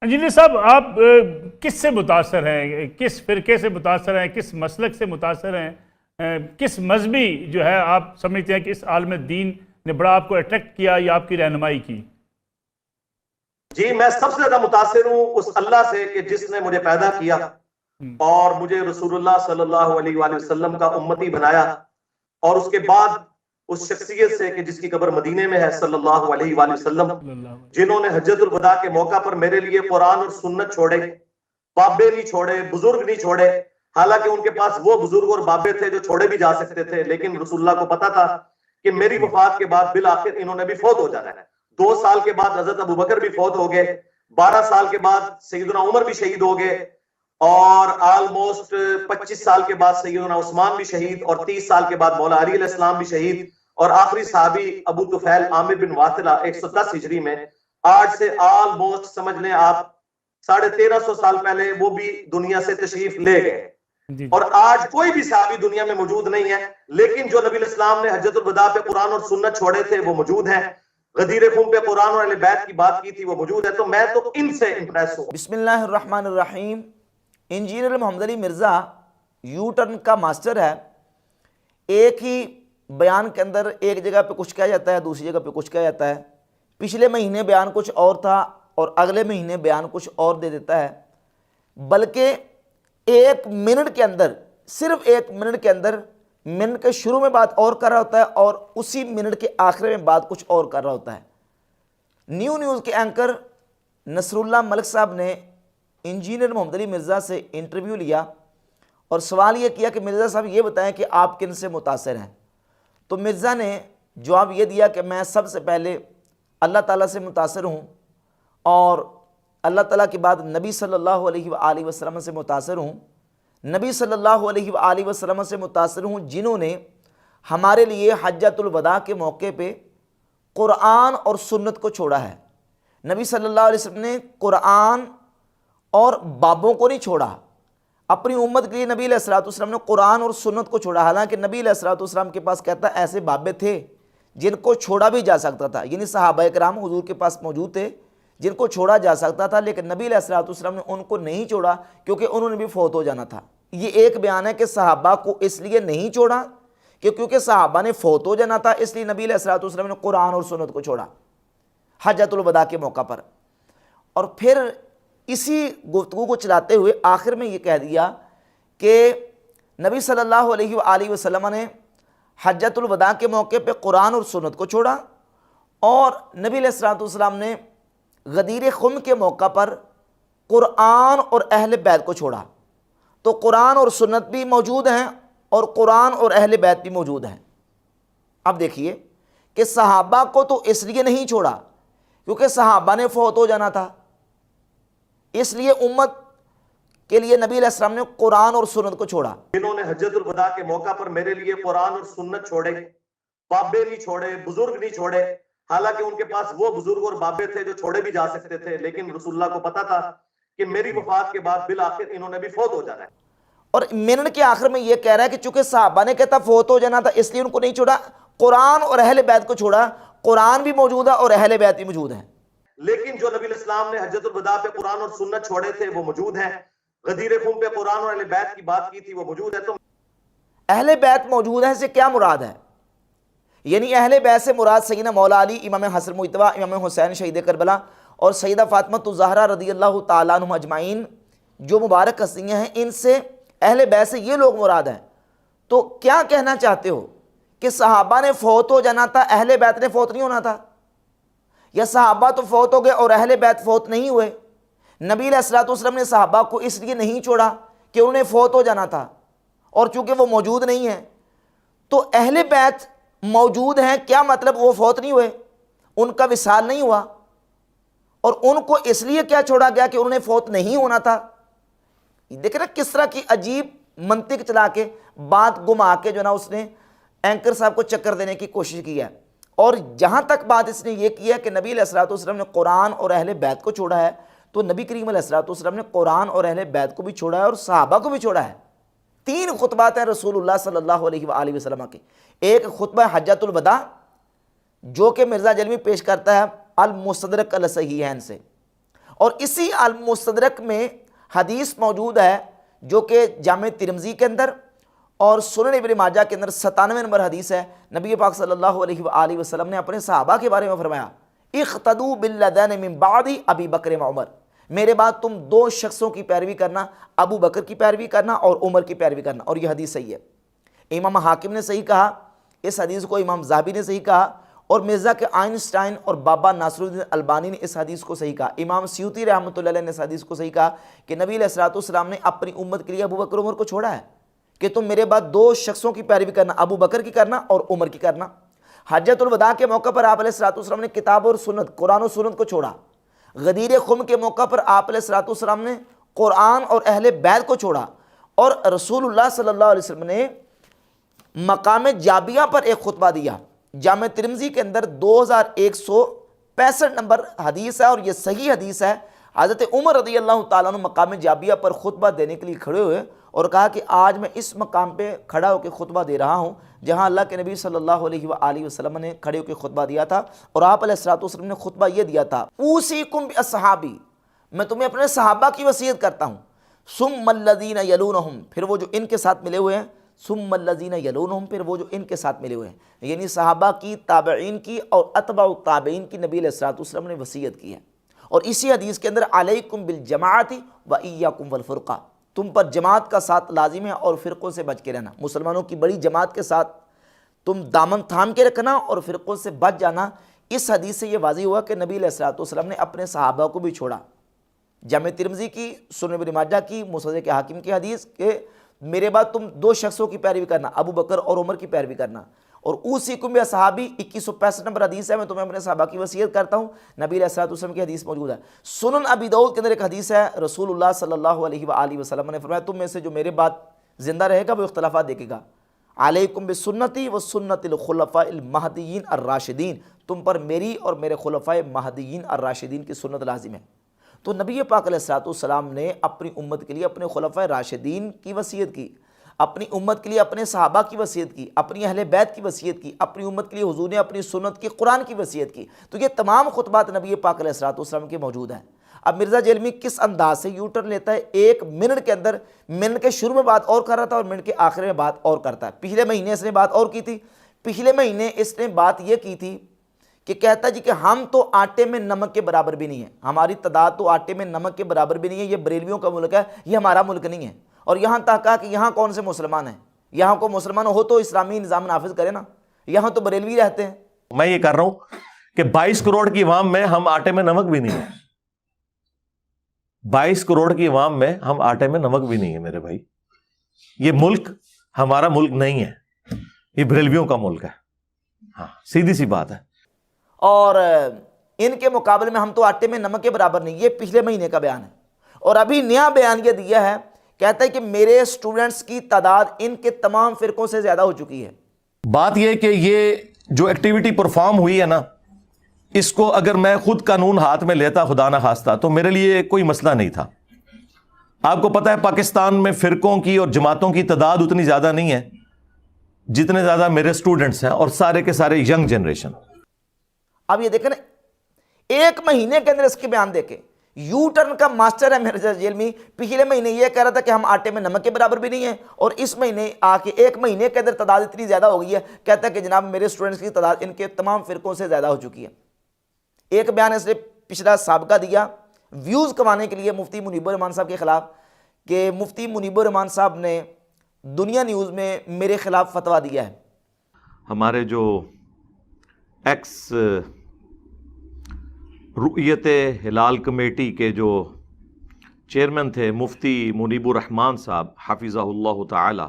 Engineer صاحب، آپ کس سے متاثر ہیں، کس فرقے سے متاثر ہیں، کس مسلک سے متاثر ہیں، کس مذہبی جو ہے آپ سمجھتے ہیں کہ اس عالم دین نے بڑا آپ کو اٹریکٹ کیا یا آپ کی رہنمائی کی؟ جی، میں سب سے زیادہ متاثر ہوں اس اللہ سے کہ جس نے مجھے پیدا کیا اور مجھے رسول اللہ صلی اللہ علیہ وآلہ وسلم کا امتی بنایا، اور اس کے بعد اس شخصیت سے کہ جس کی قبر مدینے میں ہے صلی اللہ علیہ وآلہ وسلم، جنہوں نے حجت الوداع کے موقع پر میرے لیے قرآن اور سنت چھوڑے، بابے نہیں چھوڑے، بزرگ نہیں چھوڑے۔ حالانکہ ان کے پاس وہ بزرگ اور بابے تھے جو چھوڑے بھی جا سکتے تھے، لیکن رسول اللہ کو پتا تھا کہ میری وفات کے بعد بالآخر انہوں نے بھی فوت ہو جانا ہے۔ 2 سال کے بعد حضرت ابوبکر بھی فوت ہو گئے، 12 سال کے بعد سیدنا عمر بھی شہید ہو گئے، اور آلموسٹ 25 سال کے بعد سیدنا عثمان بھی شہید، اور 30 سال کے بعد مولا علی علیہ السلام بھی شہید، اور آخری صحابی ابو طفیل عامر بن واثلہ 110 ہجری میں، آج سے آلموسٹ سمجھ لیں آپ 1350 سال پہلے وہ بھی دنیا سے تشریف لے گئے۔ اور آج کوئی بھی صحابی دنیا میں موجود نہیں ہے، لیکن جو نبی علیہ السلام نے حجت الوداع پہ قرآن اور سنت چھوڑے تھے وہ موجود ہیں۔ غدیر خون پہ قرآن اور اہل بیت کی بات کی تھی وہ موجود ہے۔ تو میں تو ان سے امپریس ہوں۔ بسم اللہ الرحمن الرحیم۔ Engineer Muhammad Ali Mirza you turn کا ماسٹر ہے۔ ایک ہی بیان کے اندر ایک جگہ پہ کچھ کہا جاتا ہے، دوسری جگہ پہ کچھ کہا جاتا ہے۔ پچھلے مہینے بیان کچھ اور تھا اور اگلے مہینے بیان کچھ اور دے دیتا ہے، بلکہ 1 منٹ کے اندر، صرف 1 منٹ کے اندر، منٹ کے شروع میں بات اور کر رہا ہوتا ہے اور اسی منٹ کے آخر میں بات کچھ اور کر رہا ہوتا ہے۔ نیوز کے اینکر نصر اللہ ملک صاحب نے انجینئر محمد علی مرزا سے انٹرویو لیا اور سوال یہ کیا کہ مرزا صاحب یہ بتائیں کہ آپ کن سے متاثر ہیں؟ تو مرزا نے جواب یہ دیا کہ میں سب سے پہلے اللہ تعالیٰ سے متاثر ہوں، اور اللہ تعالیٰ کے بعد نبی صلی اللہ علیہ وآلہ وسلم سے متاثر ہوں۔ نبی صلی اللہ علیہ وآلہ وسلم سے متاثر ہوں جنہوں نے ہمارے لیے حجت الوداع کے موقع پہ قرآن اور سنت کو چھوڑا ہے۔ نبی صلی اللہ علیہ وسلم نے قرآن اور بابوں کو نہیں چھوڑا، اپنی امت کے لیے نبی علیہ الصلوۃ والسلام نے قرآن اور سنت کو چھوڑا۔ حالانکہ نبی علیہ الصلوۃ والسلام کے پاس کہتا ہے ایسے بابے تھے جن کو چھوڑا بھی جا سکتا تھا، یعنی صحابہ کرام حضور کے پاس موجود تھے جن کو چھوڑا جا سکتا تھا، لیکن نبی علیہ الصلوۃ والسلام نے ان کو نہیں چھوڑا کیونکہ انہوں نے بھی فوت ہو جانا تھا۔ یہ ایک بیان ہے کہ صحابہ کو اس لیے نہیں چھوڑا کہ کیونکہ صحابہ نے فوت ہو جانا تھا، اس لیے نبی علیہ الصلوۃ والسلام نے قرآن اور سنت کو چھوڑا حجت الوداع کے موقع پر۔ اور پھر اسی گفتگو کو چلاتے ہوئے آخر میں یہ کہہ دیا کہ نبی صلی اللہ علیہ وآلہ وسلم نے حجت الوداع کے موقع پہ قرآن اور سنت کو چھوڑا، اور نبی علیہ الصلوۃ والسلام نے غدیر خم کے موقع پر قرآن اور اہل بیت کو چھوڑا۔ تو قرآن اور سنت بھی موجود ہیں اور قرآن اور اہل بیت بھی موجود ہیں۔ اب دیکھیے کہ صحابہ کو تو اس لیے نہیں چھوڑا کیونکہ صحابہ نے فوت ہو جانا تھا، اس لیے امت کے لیے نبی علیہ السلام نے قرآن اور سنت کو چھوڑا۔ جنہوں نے حجت الوداع کے موقع پر میرے لیے قرآن اور سنت چھوڑے، بابے نہیں چھوڑے، بزرگ نہیں چھوڑے۔ حالانکہ ان کے پاس وہ بزرگ اور بابے تھے جو چھوڑے بھی جا سکتے تھے، لیکن رسول اللہ کو پتا تھا کہ میری وفات کے بعد بالآخر انہوں نے بھی فوت ہو جانا ہے۔ اور منٹ کے آخر میں یہ کہہ رہا ہے کہ چونکہ صحابہ نے کہتا فوت ہو جانا تھا اس لیے ان کو نہیں چھوڑا، قرآن اور اہل بیت کو چھوڑا۔ قرآن بھی موجود ہے اور اہل بیت بھی موجود ہیں، لیکن جو نبی علیہ السلام نے حجت الوداع پہ قرآن اور سنت چھوڑے تھے وہ موجود ہیں۔ غدیر خون پہ قرآن اور اہل بیت کی بات کی تھی وہ موجود ہے۔ تو اہل بیت موجود ہیں سے کیا مراد ہے؟ یعنی اہل بیت سے مراد سیدنا مولا علی، امام حسن مجتبی، امام حسین شہید کربلا اور سیدہ فاطمہ الزہرا رضی اللہ تعالیٰ عنہم اجمعین جو مبارک ہستیاں ہیں، ان سے اہل بیت سے یہ لوگ مراد ہیں۔ تو کیا کہنا چاہتے ہو کہ صحابہ نے فوت ہو جانا تھا، اہل بیت نے فوت نہیں ہونا تھا؟ یا صحابہ تو فوت ہو گئے اور اہل بیت فوت نہیں ہوئے؟ نبی علیہ الصلوۃ والسلام نے صحابہ کو اس لیے نہیں چھوڑا کہ انہیں فوت ہو جانا تھا، اور چونکہ وہ موجود نہیں ہیں تو اہل بیت موجود ہیں، کیا مطلب وہ فوت نہیں ہوئے، ان کا وصال نہیں ہوا، اور ان کو اس لیے کیا چھوڑا گیا کہ انہوں نے فوت نہیں ہونا تھا؟ دیکھیں نا کس طرح کی عجیب منطق چلا کے بات گما کے جو نا اس نے اینکر صاحب کو چکر دینے کی کوشش کی ہے۔ اور جہاں تک بات اس نے یہ کی ہے کہ نبی علیہ الصلوۃ والسلام نے قرآن اور اہل بیت کو چھوڑا ہے، تو نبی کریم علیہ الصلوۃ والسلام نے قرآن اور اہل بیت کو بھی چھوڑا ہے اور صحابہ کو بھی چھوڑا ہے۔ 3 خطبات ہیں رسول اللہ صلی اللہ علیہ وآلہ وسلم کے۔ ایک خطبہ حجت الوداع جو کہ مرزا جلوی پیش کرتا ہے المستدرک علی الصحیحین سے، اور اسی المستدرک میں حدیث موجود ہے جو کہ جامع ترمذی کے اندر اور سنن ابن ماجہ کے اندر 97 نمبر حدیث ہے. نبی پاک صلی اللہ علیہ وآلہ وسلم نے اپنے صحابہ کے بارے میں فرمایا اقتدوا باللذین من بعد ابی بکر و عمر، میرے بعد تم دو شخصوں کی پیروی کرنا، ابو بکر کی پیروی کرنا اور عمر کی پیروی کرنا. اور یہ حدیث صحیح ہے. امام حاکم نے صحیح کہا اس حدیث کو، امام ذہبی نے صحیح کہا، اور مرزا کے آئنسٹائن اور بابا ناصر الدین البانی نے اس حدیث کو صحیح کہا. امام سیوطی رحمۃ اللہ علیہ نے اس حدیث کو صحیح کہا کہ نبی علیہ الصلوۃ والسلام نے اپنی امت کے لیے ابو بکر عمر کو چھوڑا ہے کہ تم میرے بعد دو شخصوں کی پیروی کرنا، ابو بکر کی کرنا اور عمر کی کرنا. حجۃ الوداع کے موقع پر آپ علیہ الصلوۃ والسلام نے کتاب اور سنت، قرآن و سنت کو چھوڑا. غدیر خم کے موقع پر آپ علیہ الصلوۃ والسلام نے قرآن اور اہل بیت کو چھوڑا. اور رسول اللہ صلی اللہ علیہ وسلم نے مقام جابیہ پر ایک خطبہ دیا. جامع ترمذی کے اندر 2165 نمبر حدیث ہے اور یہ صحیح حدیث ہے. حضرت عمر رضی اللہ تعالیٰ عنہ مقام جابیہ پر خطبہ دینے کے لیے کھڑے ہوئے اور کہا کہ آج میں اس مقام پہ کھڑا ہو کے خطبہ دے رہا ہوں جہاں اللہ کے نبی صلی اللہ علیہ وآلہ وسلم نے کھڑے ہو کے خطبہ دیا تھا. اور آپ علیہ الصلوۃ والسلام نے خطبہ یہ دیا تھا اوصیکم باصحابی، میں تمہیں اپنے صحابہ کی وصیت کرتا ہوں. ثم الذین یلونہم، پھر وہ جو ان کے ساتھ ملے ہوئے ہیں. ثم الذین یلونہم، پھر وہ جو ان کے ساتھ ملے ہوئے ہیں. یعنی صحابہ کی، تابعین کی اور اتباع التابعین کی نبی علیہ الصلوۃ والسلام نے وصیت کی ہے. اور اسی حدیث کے اندر علیکم بالجماعت و ایاکم والفرقہ، تم پر جماعت کا ساتھ لازم ہے اور فرقوں سے بچ کے رہنا. مسلمانوں کی بڑی جماعت کے ساتھ تم دامن تھام کے رکھنا اور فرقوں سے بچ جانا. اس حدیث سے یہ واضح ہوا کہ نبی علیہ الصلوۃ والسلام نے اپنے صحابہ کو بھی چھوڑا. جامع ترمذی کی، سنن ابن ماجہ کی، مستدرک حاکم کی حدیث کہ میرے بعد تم دو شخصوں کی پیروی کرنا، ابو بکر اور عمر کی پیروی کرنا. اور اوصیکم باصحابی 2165 نمبر حدیث ہے، میں تمہیں اپنے صحابہ کی وصیت کرتا ہوں. نبی علیہ الصلوۃ والسلام کی حدیث موجود ہے. سنن ابی داؤد کے اندر ایک حدیث ہے، رسول اللہ صلی اللہ علیہ وآلہ وسلم نے فرمایا تم میں سے جو میرے بعد زندہ رہے گا وہ اختلافات دیکھے گا. علیکم بسنتی و سنت الخلفاء المہدیین الراشدین، تم پر میری اور میرے خلفاء مہدیین الراشدین کی سنت لازم ہے. تو نبی پاک علیہ الصلوۃ والسلام نے اپنی امت کے لیے اپنے خلفاء راشدین کی وصیت کی، اپنی امت کے لیے اپنے صحابہ کی وصیت کی، اپنی اہل بیت کی وصیت کی، اپنی امت کے لیے حضور نے اپنی سنت کی، قرآن کی وصیت کی. تو یہ تمام خطبات نبی پاک علیہ الصلوۃ والسلام کے موجود ہیں. اب مرزا جیلمی کس انداز سے یو ٹرن لیتا ہے، ایک منٹ کے اندر، منٹ کے شروع میں بات اور کر رہا تھا اور منٹ کے آخر میں بات اور کرتا ہے. پچھلے مہینے اس نے بات اور کی تھی. پچھلے مہینے اس نے بات یہ کی تھی کہ کہتا جی کہ ہم تو آٹے میں نمک کے برابر بھی نہیں ہیں، ہماری تعداد تو آٹے میں نمک کے برابر بھی نہیں ہے، یہ بریلویوں کا ملک ہے، یہ ہمارا ملک نہیں ہے. اور یہاں تک کہا کہ یہاں کون سے مسلمان ہیں، یہاں کو مسلمان ہو تو اسلامی نظام نافذ کرے نا، یہاں تو بریلوی رہتے ہیں. میں یہ کر رہا ہوں کہ 22 کروڑ کی عوام میں ہم آٹے میں نمک بھی نہیں ہے. 22 کروڑ کی عوام میں ہم آٹے میں نمک بھی نہیں ہے میرے بھائی. یہ ملک ہمارا ملک نہیں ہے، یہ بریلویوں کا ملک ہے. ہاں سیدھی سی بات ہے. اور ان کے مقابلے میں ہم تو آٹے میں نمک کے برابر نہیں. یہ پچھلے مہینے کا بیان ہے. اور ابھی نیا بیان یہ دیا ہے، کہتا ہے کہ میرے سٹوڈنٹس کی تعداد ان کے تمام فرقوں سے زیادہ ہو چکی ہے. بات یہ کہ یہ جو ایکٹیویٹی پرفارم ہوئی ہے نا، اس کو اگر میں خود قانون ہاتھ میں لیتا خدا نہ خواستہ تو میرے لیے کوئی مسئلہ نہیں تھا. آپ کو پتہ ہے پاکستان میں فرقوں کی اور جماعتوں کی تعداد اتنی زیادہ نہیں ہے جتنے زیادہ میرے سٹوڈنٹس ہیں، اور سارے کے سارے ینگ جنریشن. اب یہ دیکھیں نا، ایک مہینے کے اندر اس کے بیان دیکھیں. یو ٹرن کا ماسٹر ہے مرزا جیلمی. پچھلے مہینے یہ کہہ رہا تھا کہ ہم آٹے میں نمک کے برابر بھی نہیں ہیں، اور اس مہینے آ کے ایک مہینے کے اندر تعداد اتنی زیادہ ہو گئی ہے، کہتا ہے کہ جناب میرے سٹوڈنٹس کی تعداد ان کے تمام فرقوں سے زیادہ ہو چکی ہے. ایک بیان اس نے پچھلا سابقہ دیا ویوز کمانے کے لیے مفتی منیب الرحمان صاحب کے خلاف، کہ مفتی منیب الرحمان صاحب نے دنیا نیوز میں میرے خلاف فتویٰ دیا ہے. ہمارے جو ایکس رؤیت ہلال کمیٹی کے جو چیئرمین تھے مفتی منیب الرحمان صاحب حفظہ اللہ تعالی،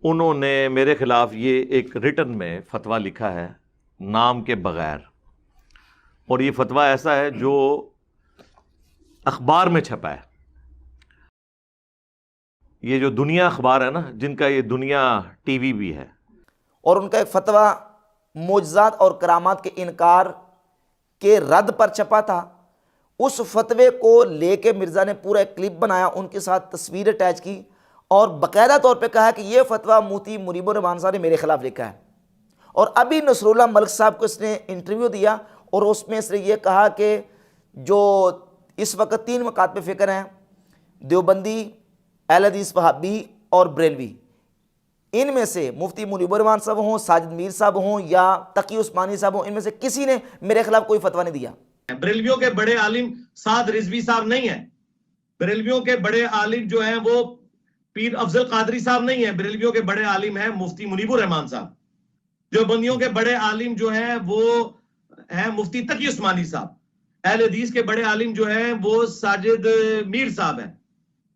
انہوں نے میرے خلاف یہ ایک ریٹن میں فتویٰ لکھا ہے نام کے بغیر. اور یہ فتویٰ ایسا ہے جو اخبار میں چھپا ہے. یہ جو دنیا اخبار ہے نا، جن کا یہ دنیا ٹی وی بھی ہے. اور ان کا ایک فتویٰ معجزات اور کرامات کے انکار کے رد پر چھپا تھا. اس فتوے کو لے کے مرزا نے پورا ایک کلپ بنایا، ان کے ساتھ تصویر اٹیچ کی اور باقاعدہ طور پہ کہا کہ یہ فتویٰ مفتی منیب الرحمان صاحب نے میرے خلاف لکھا ہے. اور ابھی نصر اللہ ملک صاحب کو اس نے انٹرویو دیا اور اس میں اس نے یہ کہا کہ جو اس وقت 3 مقاط پہ فکر ہیں، دیوبندی، اہل حدیث وہابی اور بریلوی، ان میں سے مفتی منیب الرحمان صاحب ہوں، ساجد میر صاحب ہوں یا تقی عثمانی صاحب ہوں، ان میں سے کسی نے میرے خلاف کوئی فتویٰ نہیں دیا۔ بریلویوں کے بڑے عالم سعد رضوی صاحب نہیں ہیں، بریلویوں کے بڑے عالم جو ہیں وہ پیر افضل قادری صاحب نہیں ہیں، بریلویوں کے بڑے عالم ہیں مفتی منیب الرحمان صاحب۔ جو بندیوں کے بڑے عالم جو ہیں وہ ہیں مفتی تقی عثمانی صاحب۔ اہل حدیث کے بڑے عالم جو ہیں وہ ساجد میر صاحب ہیں۔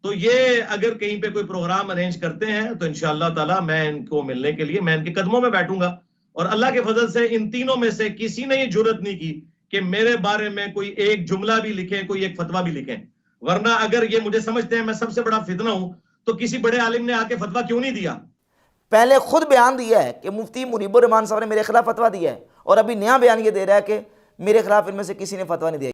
تو یہ اگر کہیں پہ کوئی پروگرام ارینج کرتے ہیں تو انشاءاللہ تعالی میں ان کو ملنے کے لیے میں ان کے قدموں میں بیٹھوں گا، اور اللہ کے فضل سے ان تینوں میں سے کسی نے یہ جرت نہیں کی کہ میرے بارے میں کوئی ایک جملہ بھی لکھیں، کوئی ایک فتویٰ بھی لکھیں۔ ورنہ اگر یہ مجھے سمجھتے ہیں میں سب سے بڑا فتنہ ہوں تو کسی بڑے عالم نے آ کے فتویٰ کیوں نہیں دیا؟ پہلے خود بیان دیا ہے کہ مفتی منیب الرحمان صاحب نے میرے خلاف فتویٰ دیا ہے، اور ابھی نیا بیان یہ دے رہا ہے کہ میرے خلاف ان میں سے کسی نے فتویٰ نہیں دیا۔